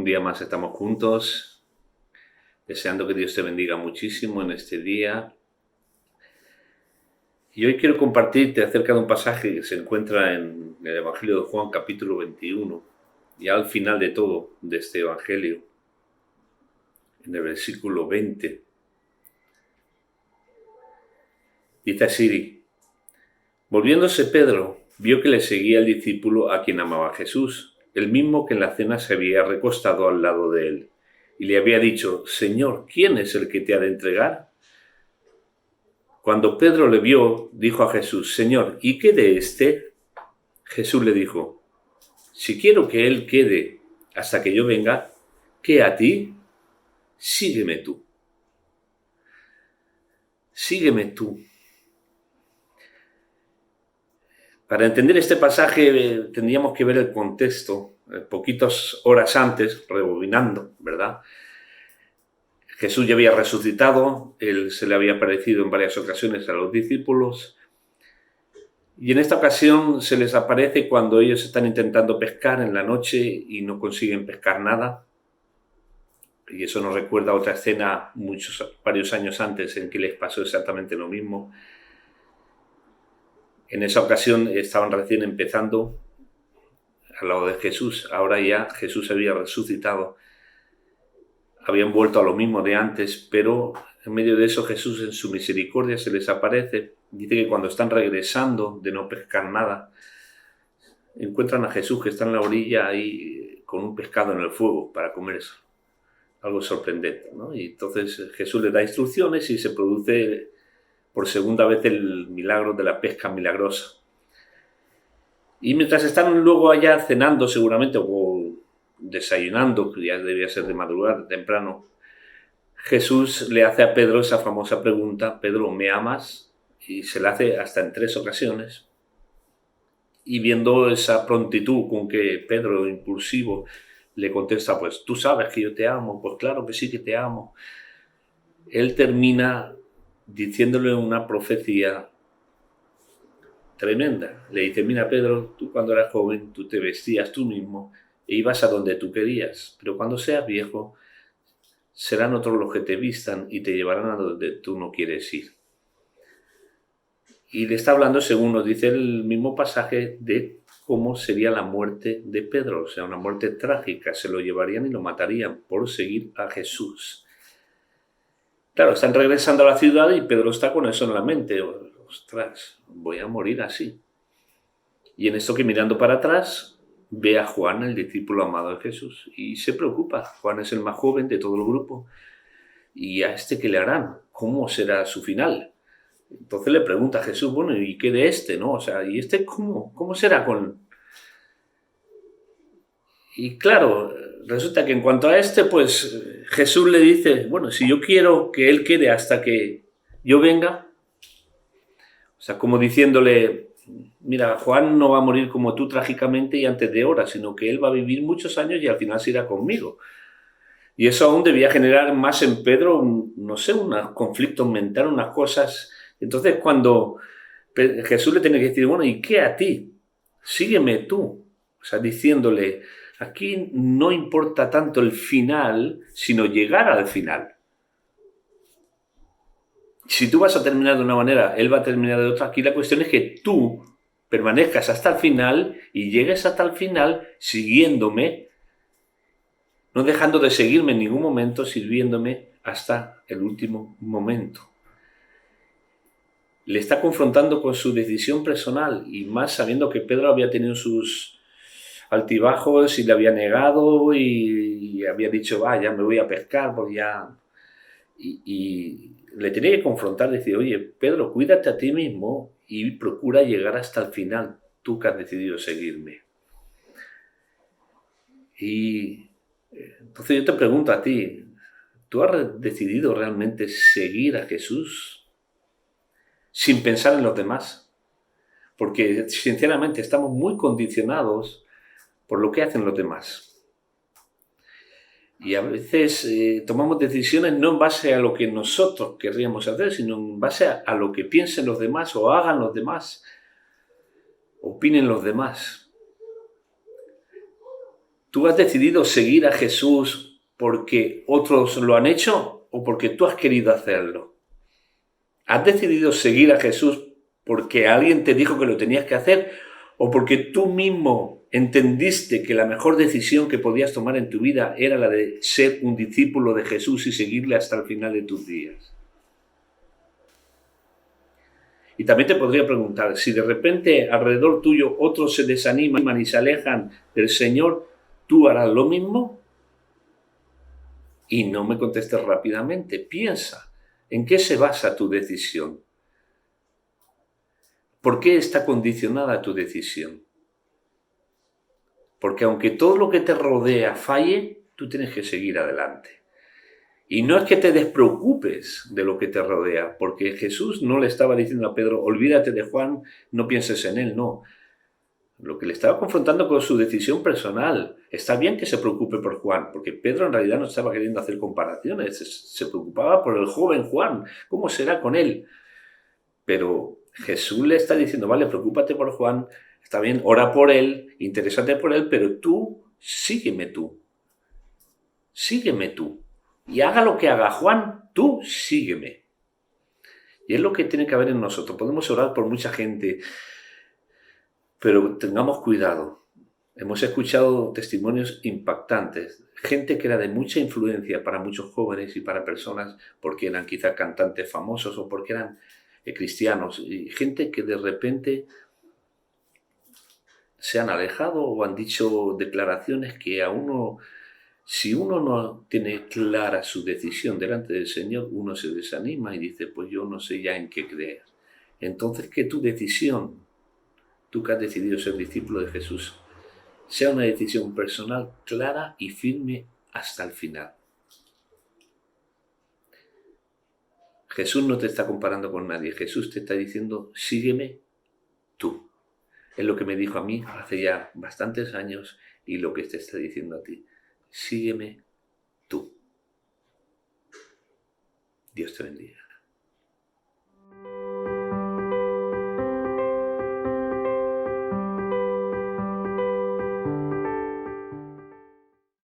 día más estamos juntos, deseando que Dios te bendiga muchísimo en este día. Y hoy quiero compartirte acerca de un pasaje que se encuentra en el Evangelio de Juan, capítulo 21, y al final de todo de este Evangelio, en el versículo 20. Dice así: volviéndose Pedro, vio que le seguía el discípulo a quien amaba Jesús, el mismo que en la cena se había recostado al lado de él, y le había dicho: Señor, ¿quién es el que te ha de entregar? Cuando Pedro le vio, dijo a Jesús: Señor, ¿y qué de éste? Jesús le dijo: si quiero que él quede hasta que yo venga, ¿qué a ti? Sígueme tú. Sígueme tú. Para entender este pasaje tendríamos que ver el contexto, poquitas horas antes, rebobinando, ¿verdad? Jesús ya había resucitado, él se le había aparecido en varias ocasiones a los discípulos, y en esta ocasión se les aparece cuando ellos están intentando pescar en la noche y no consiguen pescar nada. Y eso nos recuerda a otra escena varios años antes en que les pasó exactamente lo mismo. En esa ocasión estaban recién empezando al lado de Jesús. Ahora ya Jesús había resucitado. Habían vuelto a lo mismo de antes, pero en medio de eso Jesús en su misericordia se les aparece. Dice que cuando están regresando de no pescar nada, encuentran a Jesús que está en la orilla ahí con un pescado en el fuego para comer eso. Algo sorprendente, ¿no? Y entonces Jesús les da instrucciones y se produce por segunda vez el milagro de la pesca milagrosa. Y mientras están luego allá cenando seguramente o desayunando, que ya debía ser de madrugada, temprano, Jesús le hace a Pedro esa famosa pregunta: Pedro, ¿me amas? Y se la hace hasta en 3 ocasiones. Y viendo esa prontitud con que Pedro, impulsivo, le contesta: pues tú sabes que yo te amo. Pues claro que sí que te amo. Él termina diciéndole una profecía tremenda. Le dice: mira, Pedro, tú cuando eras joven, tú te vestías tú mismo e ibas a donde tú querías, pero cuando seas viejo, serán otros los que te vistan y te llevarán a donde tú no quieres ir. Y le está hablando, según nos dice el mismo pasaje, de cómo sería la muerte de Pedro, o sea, una muerte trágica. Se lo llevarían y lo matarían por seguir a Jesús. Claro, están regresando a la ciudad y Pedro está con eso en la mente. Ostras, voy a morir así. Y en esto que mirando para atrás, ve a Juan, el discípulo amado de Jesús, y se preocupa. Juan es el más joven de todo el grupo. ¿Y a este qué le harán? ¿Cómo será su final? Entonces le pregunta a Jesús: bueno, ¿y qué de este, no? O sea, ¿y este cómo será con...? Y claro, resulta que en cuanto a este, pues Jesús le dice: bueno, si yo quiero que él quede hasta que yo venga, o sea, como diciéndole: mira, Juan no va a morir como tú trágicamente y antes de hora, sino que él va a vivir muchos años y al final se irá conmigo. Y eso aún debía generar más en Pedro, no sé, unos conflictos mentales, unas cosas. Entonces cuando Jesús le tiene que decir: bueno, ¿y qué a ti? Sígueme tú. O sea, diciéndole: aquí no importa tanto el final, sino llegar al final. Si tú vas a terminar de una manera, él va a terminar de otra. Aquí la cuestión es que tú permanezcas hasta el final y llegues hasta el final siguiéndome, no dejando de seguirme en ningún momento, sirviéndome hasta el último momento. Le está confrontando con su decisión personal, y más sabiendo que Pedro había tenido sus altibajos y le había negado y había dicho: ya me voy a pescar, porque ya... Y le tenía que confrontar, decir: oye, Pedro, cuídate a ti mismo y procura llegar hasta el final, tú que has decidido seguirme. Y entonces yo te pregunto a ti: ¿tú has decidido realmente seguir a Jesús sin pensar en los demás? Porque sinceramente estamos muy condicionados por lo que hacen los demás. Y a veces tomamos decisiones no en base a lo que nosotros querríamos hacer, sino en base a lo que piensen los demás o hagan los demás, opinen los demás. ¿Tú has decidido seguir a Jesús porque otros lo han hecho o porque tú has querido hacerlo? ¿Has decidido seguir a Jesús porque alguien te dijo que lo tenías que hacer o porque tú mismo entendiste que la mejor decisión que podías tomar en tu vida era la de ser un discípulo de Jesús y seguirle hasta el final de tus días? Y también te podría preguntar, si de repente alrededor tuyo otros se desaniman y se alejan del Señor, ¿tú harás lo mismo? Y no me contestes rápidamente, piensa, ¿en qué se basa tu decisión? ¿Por qué está condicionada tu decisión? Porque aunque todo lo que te rodea falle, tú tienes que seguir adelante. Y no es que te despreocupes de lo que te rodea, porque Jesús no le estaba diciendo a Pedro, olvídate de Juan, no pienses en él, no. Lo que le estaba confrontando con su decisión personal. Está bien que se preocupe por Juan, porque Pedro en realidad no estaba queriendo hacer comparaciones, se preocupaba por el joven Juan, ¿cómo será con él? Pero Jesús le está diciendo, vale, preocúpate por Juan, está bien, ora por él, interésate por él, pero tú, sígueme tú. Sígueme tú. Y haga lo que haga Juan, tú sígueme. Y es lo que tiene que haber en nosotros. Podemos orar por mucha gente, pero tengamos cuidado. Hemos escuchado testimonios impactantes. Gente que era de mucha influencia para muchos jóvenes y para personas porque eran quizá cantantes famosos o porque eran cristianos. Y gente que de repente se han alejado o han dicho declaraciones que a uno, si uno no tiene clara su decisión delante del Señor, uno se desanima y dice, pues yo no sé ya en qué creer. Entonces, que tu decisión, tú que has decidido ser discípulo de Jesús, sea una decisión personal clara y firme hasta el final. Jesús no te está comparando con nadie. Jesús te está diciendo, sígueme tú. Es lo que me dijo a mí hace ya bastantes años y lo que te está diciendo a ti. Sígueme tú. Dios te bendiga.